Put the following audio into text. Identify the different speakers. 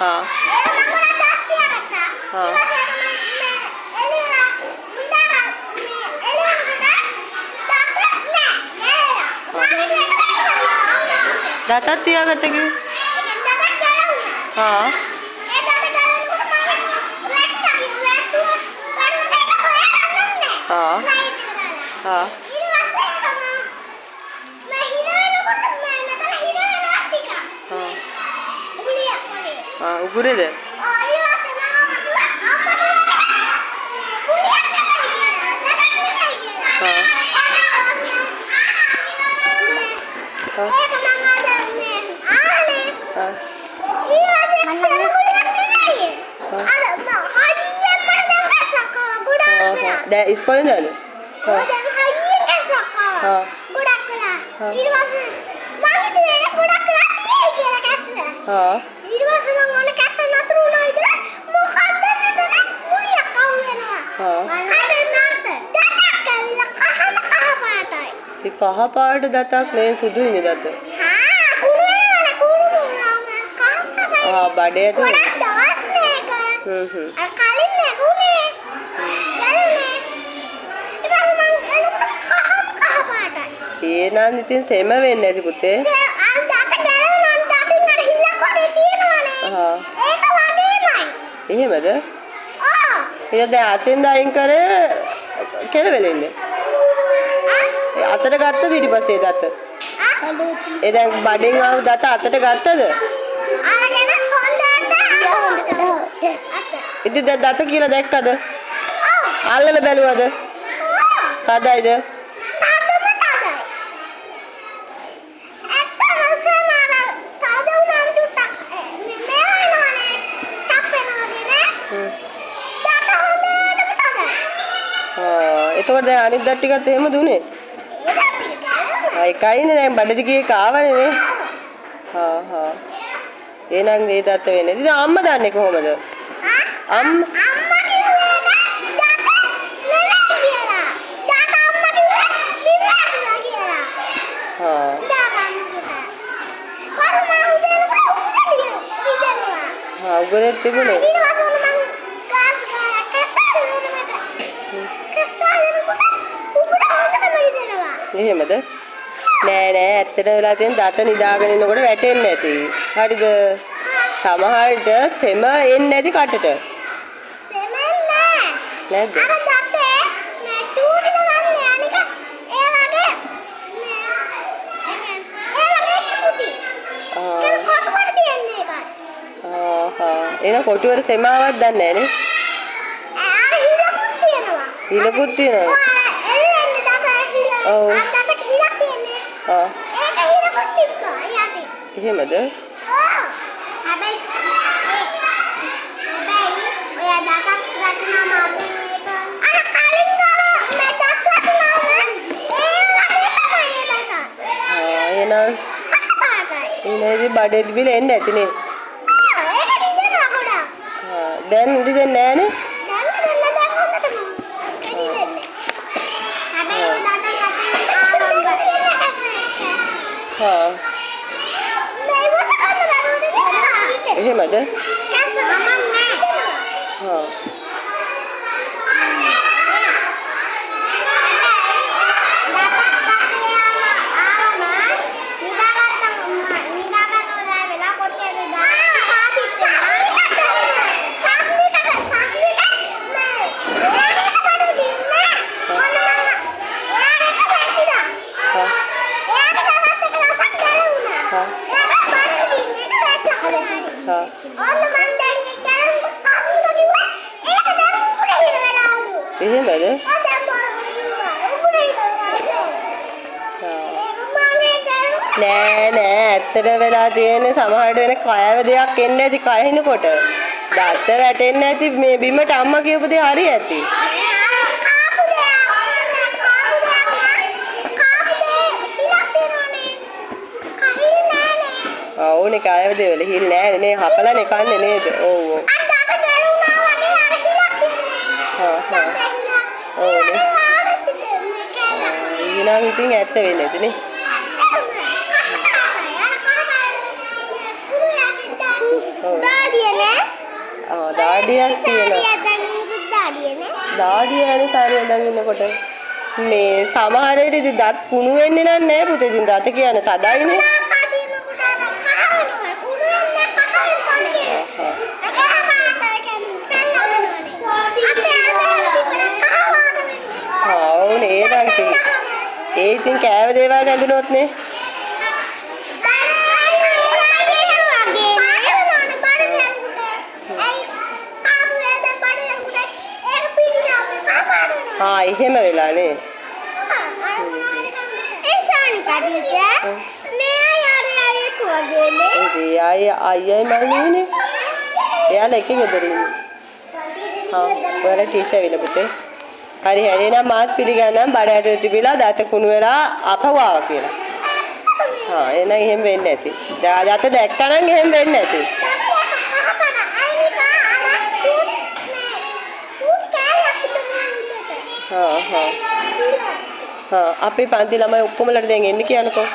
Speaker 1: हाँ हाँ दातात තියාගත්ත කිව්වේ हाँ हाँ हाँ हाँ උගුරේද ඉස්කෝලේ නේද? ඔව්. දැන් හයියෙන් කැස්සක්කා. හා. ගොඩක් වෙලා. ඊට පස්සේ මම හිතුවේ ගොඩක් වෙලා තියෙයි කියලා කැස්ස. හා. ඊට පස්සේ මම ඕන කැස්ස නතර වුණා විතර මොකක්ද මෙතන මුලියක් අහු වෙනවා. හා. කඩේ නාත. දතක් ඇවිල්ලා කහ පාටයි. ඒ කහ පාට දතක් නේ සුදුයිනේ දත. හා කුණු වෙනවනේ කුණු කහ පාටයි. ආ බඩේ ඇතුලේ. ගොඩක් දවස් මේක. අර කලින් නෙගුනේ. ඒ නම් ඉතින් සෙම වෙන්නේ නැති පුතේ. අර දත ගලවනවා දතින් අර හිලක් වගේ තියෙනවනේ. ආ. ඒක වගේමයි. එහෙමද? ආ. ඒක දැන් අතින් අයින් කරේ කෙලවෙලෙන්නේ. ආ. අතට ගත්තද ඊට පස්සේ දත? ආ. ඒ දැන් බඩෙන් ආව දත අතට ගත්තද? අරගෙන හොඳට ඉතින් දැන් දත කියලා දැක්කද? ඔව්. අල්ලලා බැලුවද? ඔව්. කදයිද? එතකොට දැන් අනිත් දත් ටිකත් එහෙමද උනේ? ඒකයිනේ දැන් බඩට ගියේ කාවනේ නේ. හා හා. එහෙනම් මේ දත් වෙන්නේ. ඉතින් අම්මා දන්නේ කොහොමද? අම්මා කිව්වේ දත් නෙවෙයි කියලා. දත් අම්මා කිව්වේ නිවෙලා කියලා. හා. හා උගරේ තිබුණේ. එහෙමද? නෑ නෑ ඇත්තට වෙලා තියෙන දත නිදාගෙන ඉන්නකොට වැටෙන්නේ නැති. හරිද? සමහරට සෙම එන්නේ නැති කටට. සෙම එන්නේ නැද්ද? අර දතේ මේ චූටිද ගන්න අනික ඒ වගේ ඒ වගේ චූටි. ඒක කොටුවට තියන්නේ එකයි. එන කොටුවට සෙමාවක් දන්නේ නැනේ. අර හිලකුත් තියෙනවා. හිලකුත් තියෙනවා. ඔව්. අතට හිලක් තියෙන්නේ. ආ. ඒක හිලකුත් තිබ්බා යටි. එහෙමද? ඔව්. හැබැයි ඔය දතක් රැකුණාම අදින් මේක අර කලින් ගාව මේ දත් රැකුණාම ඒ වගේ තමයි ඒක. ආ එහෙනම් ඉනේදි බඩේ තිබිල එන්නේ නැතිනේ. ආ ඒක දිදෙනවා ගොඩක්. ආ දැන් දිදෙන්නේ නැහනේ. हाँ එහෙමද? हाँ එහෙමද? නෑ නෑ ඇත්තට වෙලා තියෙන්නේ සමහරට වෙන කයව දෙයක් එන්නේ නැති කහිනකොට දත වැටෙන්නේ නැති මේ බිමට අම්මා කියපු දේ හරි ඇති. ඕනේ කයව දේවල හිල් නෑ නේ හපලානේ කන්නේ නේද? ඔව් ඔව්. ඕනේ. ඊළඟ ඉතින් ඇත්ත වෙන්නේ නැතිනේ. දාඩිය
Speaker 2: දාඩියක් තියෙනවා. දාඩිය යන සාරිය දැන් ඉන්නකොට මේ සමහර විට ඉතින් දත් කුණු වෙන්නේ නැහැ පුතේ. ඉතින් දත කියන්නේ තදයිනේ. ඕනේ ඒ ඉතින් කෑව දේවල් ඇඳුනොත් නේ. එහෙම වෙලා නේ. අයියයි මල්ලිනේ. එයාලා එක ගෙදර ඉන්නේ. ඔයාලා ටීචර් වෙලා පුතේ. හරි එහෙනම් මාත් පිළිගන්නම් බඩ ඇතුලේ තිබිලා දත කුණු වෙලා අපව ආවා කියලා. එහෙනම් එහෙම වෙන්නේ නැති. දත දැක්කනම් එහෙම වෙන්නේ නැති. අපේ පන්ති ළමයි ඔක්කොමලට දැන් එන්න කියනකෝ.